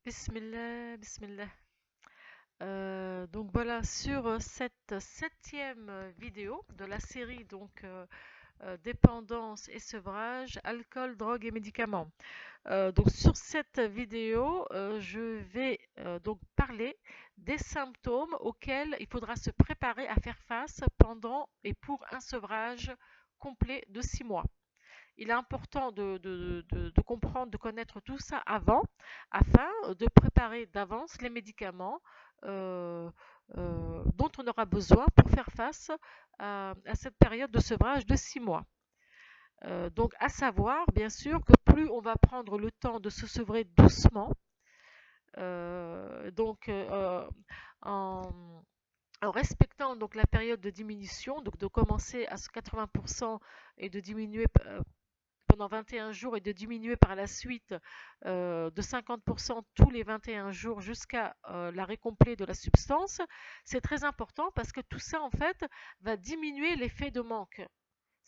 Bismillah, bismillah. Donc voilà, sur cette septième vidéo de la série dépendance et sevrage, alcool, drogue et médicaments. Donc sur cette vidéo, je vais donc parler des symptômes auxquels il faudra se préparer à faire face pendant et pour un sevrage complet de 6 mois. Il est important de comprendre, de connaître tout ça avant, afin de préparer d'avance les médicaments euh, dont on aura besoin pour faire face à cette période de sevrage de 6 mois. Donc, à savoir, bien sûr, que plus on va prendre le temps de se sevrer doucement, donc en, en respectant donc la période de diminution, donc de commencer à 80% et de diminuer pendant 21 jours et de diminuer par la suite de 50% tous les 21 jours jusqu'à l'arrêt complet de la substance, c'est très important parce que tout ça en fait va diminuer l'effet de manque.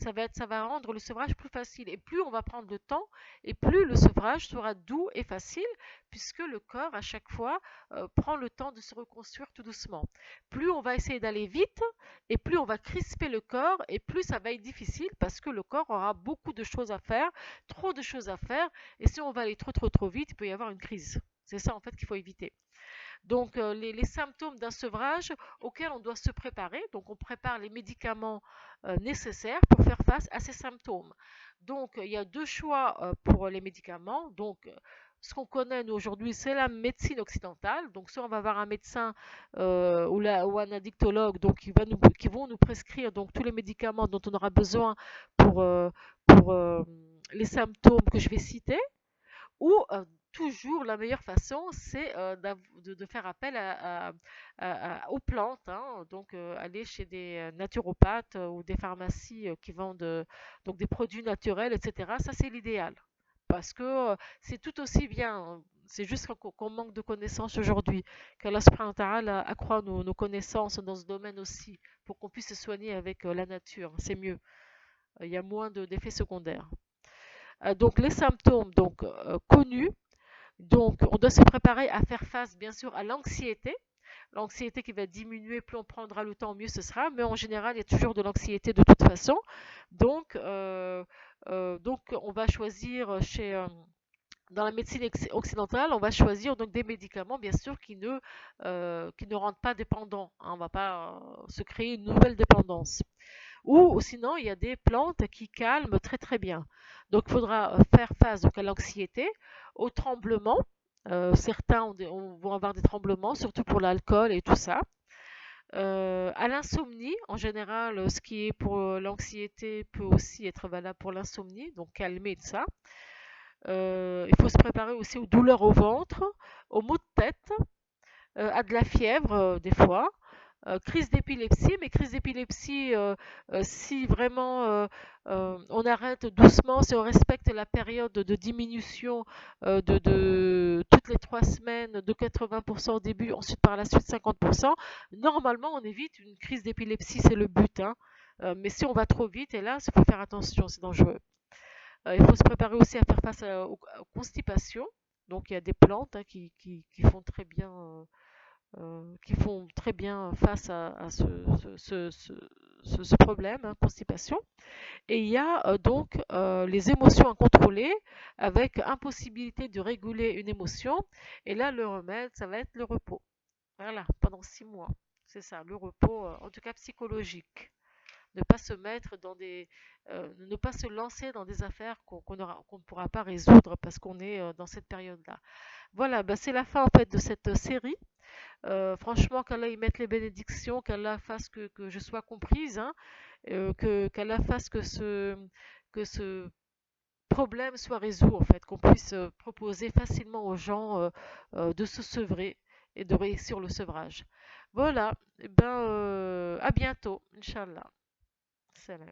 Ça va rendre le sevrage plus facile. Et plus on va prendre le temps, et plus le sevrage sera doux et facile, puisque le corps, à chaque fois, prend le temps de se reconstruire tout doucement. Plus on va essayer d'aller vite, et plus on va crisper le corps, et plus ça va être difficile, parce que le corps aura beaucoup de choses à faire, trop de choses à faire, et si on va aller trop vite, il peut y avoir une crise. C'est ça en fait qu'il faut éviter. Donc les symptômes d'un sevrage auxquels on doit se préparer. Donc on prépare les médicaments nécessaires pour faire face à ces symptômes. Donc il y a deux choix pour les médicaments. Donc ce qu'on connaît nous aujourd'hui, c'est la médecine occidentale. Donc soit on va voir un médecin ou un addictologue donc qui vont nous prescrire donc tous les médicaments dont on aura besoin pour, les symptômes que je vais citer. Ou toujours la meilleure façon, c'est de faire appel aux plantes, hein. Donc aller chez des naturopathes ou des pharmacies qui vendent donc des produits naturels, etc. Ça, c'est l'idéal. Parce que c'est tout aussi bien, hein. C'est juste qu'on manque de connaissances aujourd'hui. Qu'Allah subhanahu wa ta'ala accroît nos connaissances dans ce domaine aussi, pour qu'on puisse se soigner avec la nature. C'est mieux. Il y a moins d'effets secondaires. Donc les symptômes connus, donc, on doit se préparer à faire face, bien sûr, à l'anxiété. L'anxiété qui va diminuer, plus on prendra le temps, mieux ce sera. Mais en général, il y a toujours de l'anxiété de toute façon. Donc, on va choisir dans la médecine occidentale, on va choisir donc des médicaments, bien sûr, qui ne rendent pas dépendants, hein. On ne va pas se créer une nouvelle dépendance. Ou sinon, il y a des plantes qui calment très bien. Donc, il faudra faire face donc, à l'anxiété, au tremblement. Certains vont avoir des tremblements, surtout pour l'alcool et tout ça. À l'insomnie, en général, ce qui est pour l'anxiété peut aussi être valable pour l'insomnie, donc calmer ça. Il faut se préparer aussi aux douleurs au ventre, aux maux de tête, à de la fièvre des fois, crise d'épilepsie, mais crise d'épilepsie, si vraiment on arrête doucement, si on respecte la période de diminution de toutes les 3 semaines, de 80% au début, ensuite par la suite 50%, normalement on évite une crise d'épilepsie, c'est le but, hein. Mais si on va trop vite, hélas, il faut faire attention, c'est dangereux. Il faut se préparer aussi à faire face aux constipations. Donc il y a des plantes hein, qui font très bien face à ce problème, hein, constipation. Et il y a les émotions incontrôlées avec impossibilité de réguler une émotion. Et là, le remède, ça va être le repos. Voilà, pendant 6 mois. C'est ça, le repos, en tout cas psychologique. Ne pas se mettre ne pas se lancer dans des affaires qu'on ne pourra pas résoudre parce qu'on est dans cette période-là. Voilà, bah, c'est la fin en fait de cette série. Franchement, qu'Allah y mette les bénédictions, qu'Allah fasse que je sois comprise, hein, qu'Allah fasse que ce problème soit résolu, en fait, qu'on puisse proposer facilement aux gens de se sevrer et de réussir le sevrage. Voilà, eh ben, à bientôt, Inch'Allah. Salam.